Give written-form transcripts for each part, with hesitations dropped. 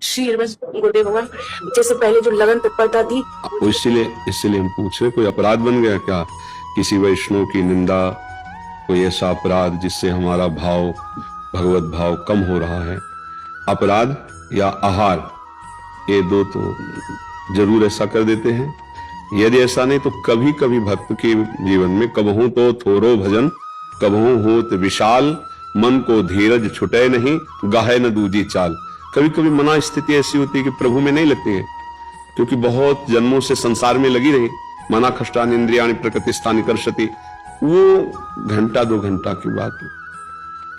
श्री गुरुदेव भगवान, जैसे पहले जो लगन तत्परता थी, इसीलिए इसीलिए हम पूछ रहे, कोई अपराध बन गया क्या? किसी वैष्णव की निंदा, कोई ऐसा अपराध जिससे हमारा भाव, भगवत भाव कम हो रहा है? अपराध या आहार, ये दो तो जरूर ऐसा कर देते हैं। यदि ऐसा नहीं तो कभी कभी भक्त के जीवन में कबहू तो थोरो भजन, कबहू होत विशाल, मन को धीरज छुटे नहीं, गाहे न दूजी चाल। कभी कभी मना स्थिति ऐसी होती है कि प्रभु में नहीं लगती है, क्योंकि बहुत जन्मों से संसार में लगी रही। मना खष्टान इंद्रियाणि प्रकृतिस्थानि कर्षति, वो घंटा 2 घंटा की बात है।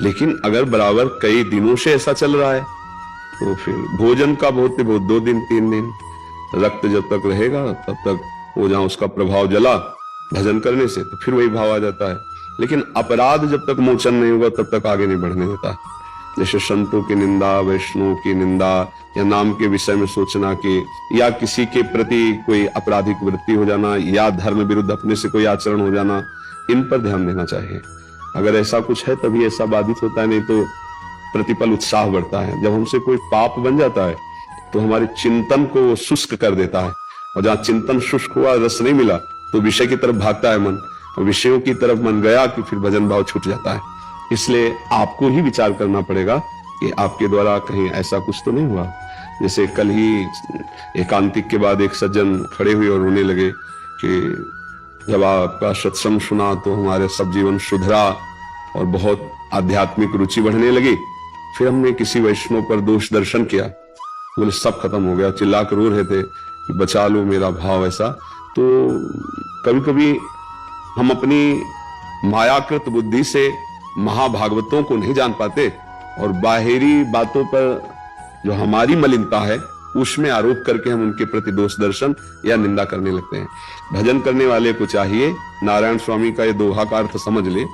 लेकिन अगर बराबर कई दिनों से ऐसा चल रहा है तो फिर भोजन का बहुत 2 दिन 3 दिन, रक्त जब तक रहेगा तब तक वो जहां उसका प्रभाव जला भजन करने से, तो फिर वही भाव आ जाता है। लेकिन अपराध जब तक मोचन नहीं होगा तब तक आगे नहीं बढ़ने देता। जैसे संतों की निंदा, वैष्णव की निंदा, या नाम के विषय में सोचना कि, या किसी के प्रति कोई आपराधिक वृत्ति हो जाना, या धर्म विरुद्ध अपने से कोई आचरण हो जाना, इन पर ध्यान देना चाहिए। अगर ऐसा कुछ है तभी ऐसा बाधित होता है, नहीं तो प्रतिपल उत्साह बढ़ता है। जब हमसे कोई पाप बन जाता है तो हमारे चिंतन को शुष्क कर देता है, और जहां चिंतन शुष्क हुआ, रस नहीं मिला, तो विषय की तरफ भागता है मन, और विषयों की तरफ मन गया कि फिर भजन भाव छूट जाता है। इसलिए आपको ही विचार करना पड़ेगा कि आपके द्वारा कहीं ऐसा कुछ तो नहीं हुआ। जैसे कल ही एकांतिक के बाद एक सज्जन खड़े हुए और रोने लगे कि जब आपका सत्संग सुना तो हमारे सब जीवन सुधरा और बहुत आध्यात्मिक रुचि बढ़ने लगी। फिर हमने किसी वैष्णव पर दोष दर्शन किया, बोले सब खत्म हो गया, चिल्ला कर रो रहे थे कि बचा लो मेरा भाव। ऐसा तो कभी कभी हम अपनी मायाकृत बुद्धि से महाभागवतों को नहीं जान पाते, और बाहरी बातों पर जो हमारी मलिनता है उसमें आरोप करके हम उनके प्रति दोष दर्शन या निंदा करने लगते हैं। भजन करने वाले को चाहिए, नारायण स्वामी का ये दोहा का अर्थ समझ ले,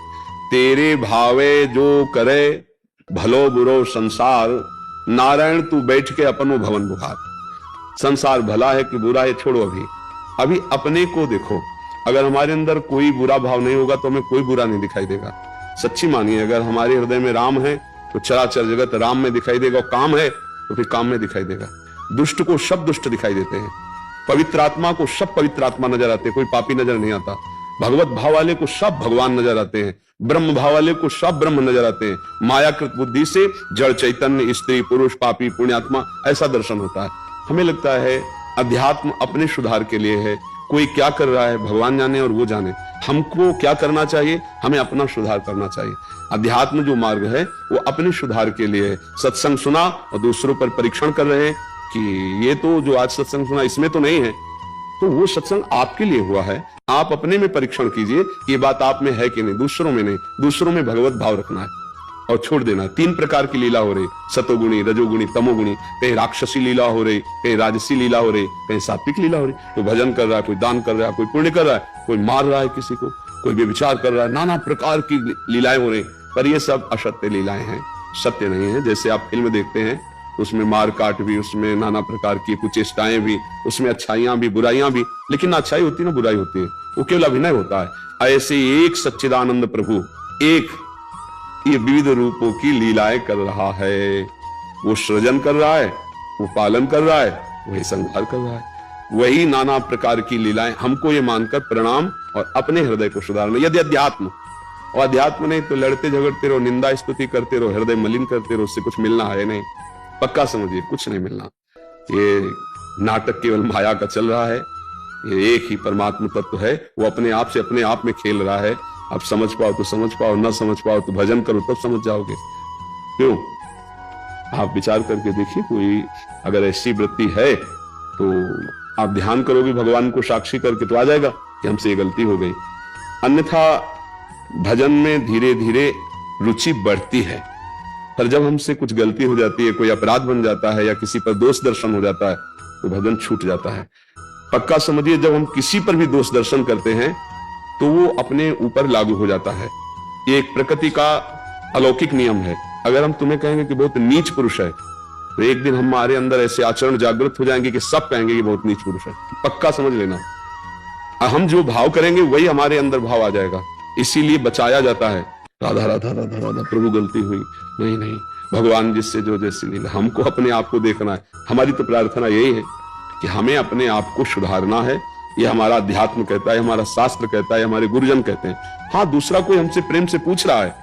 तेरे भावे जो करे भलो बुरो संसार, नारायण तू बैठ के अपनो भवन बुहार। संसार भला है कि बुरा है छोड़ो, अभी अपने को देखो। अगर हमारे अंदर कोई बुरा भाव नहीं होगा तो हमें कोई बुरा नहीं दिखाई देगा। सच्ची मानिए, अगर हमारे हृदय में राम है तो चराचर जगत राम में दिखाई देगा, और काम है तो फिर काम में दिखाई देगा। दुष्ट को सब दुष्ट दिखाई देते हैं, पवित्र आत्मा को सब पवित्र आत्मा नजर आते हैं, कोई पापी नजर नहीं आता। भगवत भाव वाले को सब भगवान नजर आते हैं, ब्रह्म भाव वाले को सब ब्रह्म नजर आते हैं। मायाकृत बुद्धि से जड़ चैतन्य, स्त्री पुरुष, पापी पुण्यात्मा, ऐसा दर्शन होता है। हमें लगता है अध्यात्म अपने सुधार के लिए है, कोई क्या कर रहा है भगवान जाने और वो जाने। हमको क्या करना चाहिए? हमें अपना सुधार करना चाहिए। अध्यात्म जो मार्ग है वो अपने सुधार के लिए है। सत्संग सुना और दूसरों पर परीक्षण कर रहे हैं कि ये तो जो आज सत्संग सुना इसमें तो नहीं है, तो वो सत्संग आपके लिए हुआ है। आप अपने में परीक्षण कीजिए कि ये बात आप में है कि नहीं, दूसरों में नहीं। दूसरों में भगवत भाव रखना है और छोड़ देना। 3 प्रकार की लीला हो रही, सतोगुणी, रजोगुणी, तमोगुणी। कहीं राक्षसी लीला हो रही, कहीं राजसी लीला हो रही, कहीं सात्विक लीला हो रही। कोई भजन कर रहा है, कोई दान कर रहा है, कोई पुण्य कर रहा है, कोई मार रहा है किसी को, कोई व्यभिचार कर रहा है। नाना प्रकार की लीलाएं हो रही, पर ये सब असत्य लीलाएं हैं, सत्य नहीं है। जैसे आप फिल्म देखते हैं उसमें मार काट भी, उसमें नाना प्रकार की कुचेष्टाएं भी, उसमें अच्छाइयां भी बुराइयां भी, लेकिन ना अच्छाई होती ना बुराई होती है, वो केवल अभिनय होता है। ऐसे एक सच्चिदानंद प्रभु एक ये विविध रूपों की लीलाएं कर रहा है। वो सृजन कर रहा है, वो पालन कर रहा है, वही संहार कर रहा है। वही नाना प्रकार की लीलाएं। हमको ये मानकर प्रणाम और अपने हृदय को सुधारना। यदि अध्यात्म, और अध्यात्म नहीं तो लड़ते झगड़ते रहो, निंदा स्तुति करते रहो, हृदय मलिन करते रहो, उससे कुछ मिलना है नहीं। पक्का समझिए, कुछ नहीं मिलना। ये नाटक केवल माया का चल रहा है। ये एक ही परमात्मा तत्व है, वो अपने आप से अपने आप में खेल रहा है। आप समझ पाओ तो समझ पाओ, ना समझ पाओ तो भजन करो, तब समझ जाओगे। क्यों? आप विचार करके देखिए, कोई अगर ऐसी वृत्ति है तो आप ध्यान करोगे भगवान को साक्षी करके, तो आ जाएगा कि हमसे ये गलती हो गई। अन्यथा भजन में धीरे धीरे रुचि बढ़ती है, पर जब हमसे कुछ गलती हो जाती है, कोई अपराध बन जाता है या किसी पर दोष दर्शन हो जाता है, तो भजन छूट जाता है। पक्का समझिए, जब हम किसी पर भी दोष दर्शन करते हैं तो वो अपने ऊपर लागू हो जाता है। ये एक प्रकृति का अलौकिक नियम है। अगर हम तुम्हें कहेंगे कि बहुत नीच पुरुष है, तो एक दिन हमारे अंदर ऐसे आचरण जागृत हो जाएंगे कि सब कहेंगे कि बहुत नीच पुरुष है। पक्का समझ लेना, हम जो भाव करेंगे वही हमारे अंदर भाव आ जाएगा। इसीलिए बचाया जाता है, राधा राधा राधा राधा, प्रभु गलती हुई, नहीं नहीं, भगवान जिससे जो जैसी लीला। हमको अपने आप को देखना है। हमारी तो प्रार्थना यही है कि हमें अपने आप को सुधारना है। ये हमारा अध्यात्म कहता है, हमारा शास्त्र कहता है, हमारे गुरुजन कहते हैं। हाँ, दूसरा कोई हमसे प्रेम से पूछ रहा है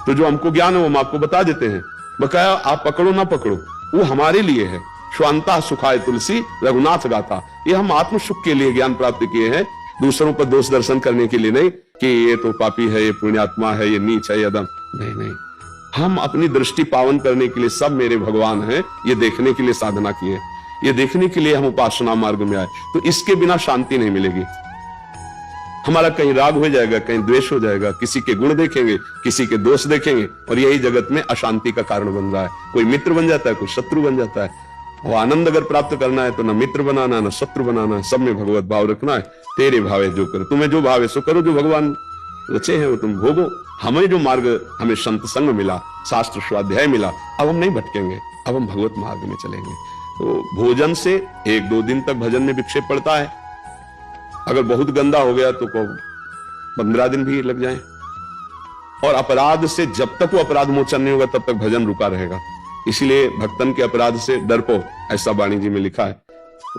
तो जो हमको ज्ञान है वो हम आपको बता देते हैं। बकाया आप पकड़ो ना पकड़ो, वो हमारे लिए है। स्वांता सुखाय तुलसी रघुनाथ गाथा। ये हम आत्म सुख के लिए ज्ञान प्राप्त किए हैं, दूसरों पर दोष दर्शन करने के लिए नहीं कि ये तो पापी है, ये पुण्यात्मा है, ये नीच है, ये अधम। नहीं नहीं, हम अपनी दृष्टि पावन करने के लिए सब मेरे भगवान हैं, ये देखने के लिए साधना किए, ये देखने के लिए हम उपासना मार्ग में आए। तो इसके बिना शांति नहीं मिलेगी। हमारा कहीं राग हो जाएगा, कहीं द्वेष हो जाएगा, किसी के गुण देखेंगे, किसी के दोष देखेंगे, और यही जगत में अशांति का कारण बन रहा है। कोई मित्र बन जाता है, कोई शत्रु बन जाता है। वो आनंद अगर प्राप्त करना है तो ना मित्र बनाना, ना शत्रु बनाना है, सब में भगवत भाव रखना है। तेरे भावे जो करो, तुम्हें जो भावे सो करो, जो भगवान रचे हैं वो तुम भोगो। हमें जो मार्ग, हमें संत संग मिला, शास्त्र स्वाध्याय मिला, अब हम नहीं भटकेंगे, अब हम भगवत मार्ग में चलेंगे। तो भोजन से 1-2 दिन तक भजन में विक्षेप पड़ता है। अगर बहुत गंदा हो गया तो 15 दिन भी लग जाए। और अपराध से जब तक वो अपराध मोचन नहीं होगा तब तक भजन रुका रहेगा। इसलिए भक्तन के अपराध से डर पो, ऐसा वाणी जी में लिखा है।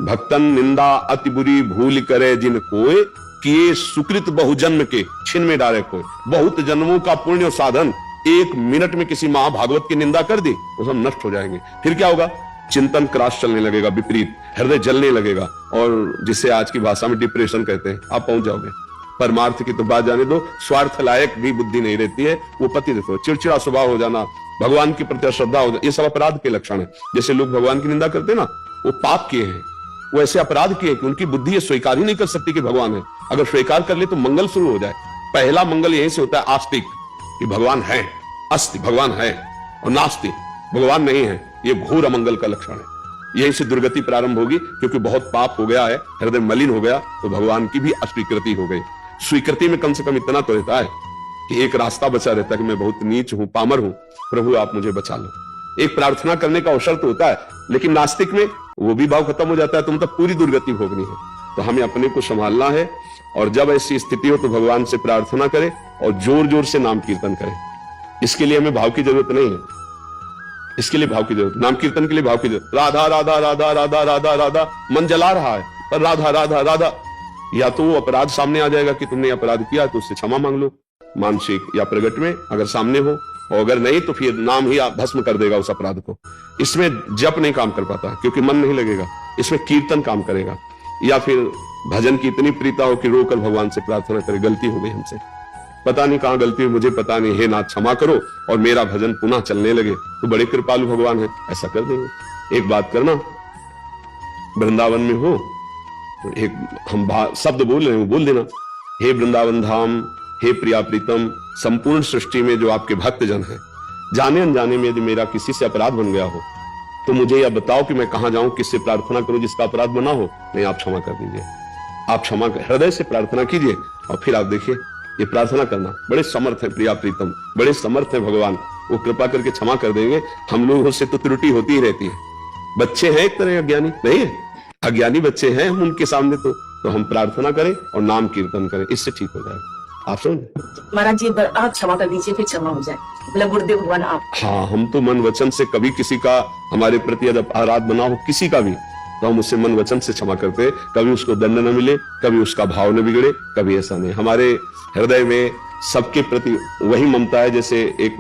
भक्तन निंदा अति बुरी भूल करे जिन कोय, किए सुकृत बहुजन्म के छिन में डारे कोय। बहुत जन्मों का पुण्य साधन 1 मिनट में किसी महाभागवत की निंदा कर दी, वो सब नष्ट हो जाएंगे। फिर क्या होगा? चिंतन क्रॉस चलने लगेगा, विपरीत, हृदय जलने लगेगा, और जिसे आज की भाषा में डिप्रेशन कहते हैं, आप पहुंच जाओगे। परमार्थ की तो बात जाने दो, स्वार्थ लायक भी बुद्धि नहीं रहती है, वो पति देते हो, चिड़चिड़ा स्वभाव हो जाना, भगवान के प्रति श्रद्धा हो जाना, ये सब अपराध के लक्षण है। जैसे लोग भगवान की निंदा करते हैं ना, वो पाप किए हैं, वो ऐसे अपराध किए कि उनकी बुद्धि ये स्वीकार ही नहीं कर सकती कि भगवान है। अगर स्वीकार कर ले तो मंगल शुरू हो जाए। पहला मंगल यहीं से होता है, आस्तिक, कि भगवान है, अस्ति भगवान है, और नास्तिक भगवान नहीं है, ये घोर अमंगल का लक्षण है। यहीं से दुर्गति प्रारंभ होगी, क्योंकि बहुत पाप हो गया है, हृदय मलिन हो गया, तो भगवान की भी अस्वीकृति हो गई। स्वीकृति में कम से कम इतना तो रहता है कि एक रास्ता बचा रहता है कि मैं बहुत नीच हूं, पामर हूं, प्रभु आप मुझे बचा लो। एक प्रार्थना करने का अवसर तो होता है, लेकिन नास्तिक में वो भी भाव खत्म हो जाता है, तुम तक पूरी दुर्गति भोगनी है। तो हमें अपने को संभालना है, और जब ऐसी स्थिति हो तो भगवान से प्रार्थना करें और जोर जोर से नाम कीर्तन करें। इसके लिए हमें भाव की जरूरत नहीं है, इसके लिए भाव की जरूरत, नाम कीर्तन के लिए भाव की जरूरत। राधा राधा राधा राधा राधा राधा, मन जला रहा है, पर राधा राधा राधा। या तो वो अपराध सामने आ जाएगा कि तुमने अपराध किया, तो उससे क्षमा मांग लो, मानसिक या प्रगट में, अगर सामने हो, और अगर नहीं तो फिर नाम ही भस्म कर देगा उस अपराध को। इसमें जप नहीं काम कर पाता, क्योंकि मन नहीं लगेगा। इसमें कीर्तन काम करेगा, या फिर भजन की इतनी प्रीता हो कि रोकर भगवान से प्रार्थना करे, गलती हो गई हमसे, पता नहीं कहां गलती हुई, मुझे पता नहीं, हे नाथ क्षमा करो, और मेरा भजन पुनः चलने लगे, तो बड़े कृपालु भगवान है, ऐसा कर देंगे। एक बात करना, वृंदावन में हो तो एक हम शब्द बोल रहे हैं, बोल देना, हे वृंदावन धाम, हे प्रिया प्रीतम, संपूर्ण सृष्टि में जो आपके भक्त जन हैं, जाने अनजाने में यदि मेरा किसी से अपराध बन गया हो तो मुझे यह बताओ कि मैं कहां जाऊं, किससे प्रार्थना करूं जिसका अपराध बना हो। नहीं, आप क्षमा कर दीजिए, आप क्षमा हृदय से प्रार्थना कीजिए, और फिर आप देखिए ये प्रार्थना करना, बड़े समर्थ है प्रिया प्रीतम, बड़े समर्थ है भगवान, वो कृपा करके क्षमा कर देंगे। हम लोगों से तो त्रुटि होती ही रहती है, बच्चे हैं एक तरह अज्ञानी, नहीं है, अज्ञानी बच्चे हैं हम उनके सामने, तो हम प्रार्थना करें और नाम कीर्तन करें, इससे ठीक हो जाएगा। आप समझे महाराज जी, आप क्षमा कर दीजिए, फिर क्षमा हो जाए, मतलब गुरुदेव भगवान आप। हाँ, हम तो मन वचन से कभी किसी का हमारे प्रति अपराध बना हो, किसी का भी, तो हम उसे मन वचन से क्षमा करते, कभी उसको दंड न मिले, कभी उसका भाव न बिगड़े, कभी ऐसा नहीं। हमारे हृदय में सबके प्रति वही ममता है जैसे एक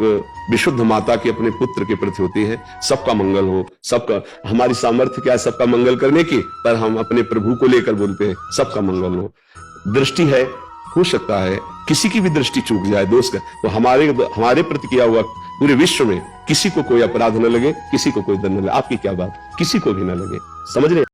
विशुद्ध माता की अपने पुत्र के प्रति होती है, सबका मंगल हो, सबका। हमारी सामर्थ्य क्या है सबका मंगल करने की, पर हम अपने प्रभु को लेकर बोलते हैं सबका मंगल हो। दृष्टि है, हो सकता है किसी की भी दृष्टि चूक जाए दोष का, तो हमारे प्रति किया हुआ पूरे विश्व में किसी को कोई अपराध न लगे, किसी को कोई दंड न लगे, आपकी क्या बात, किसी को भी न लगे, समझ रहे।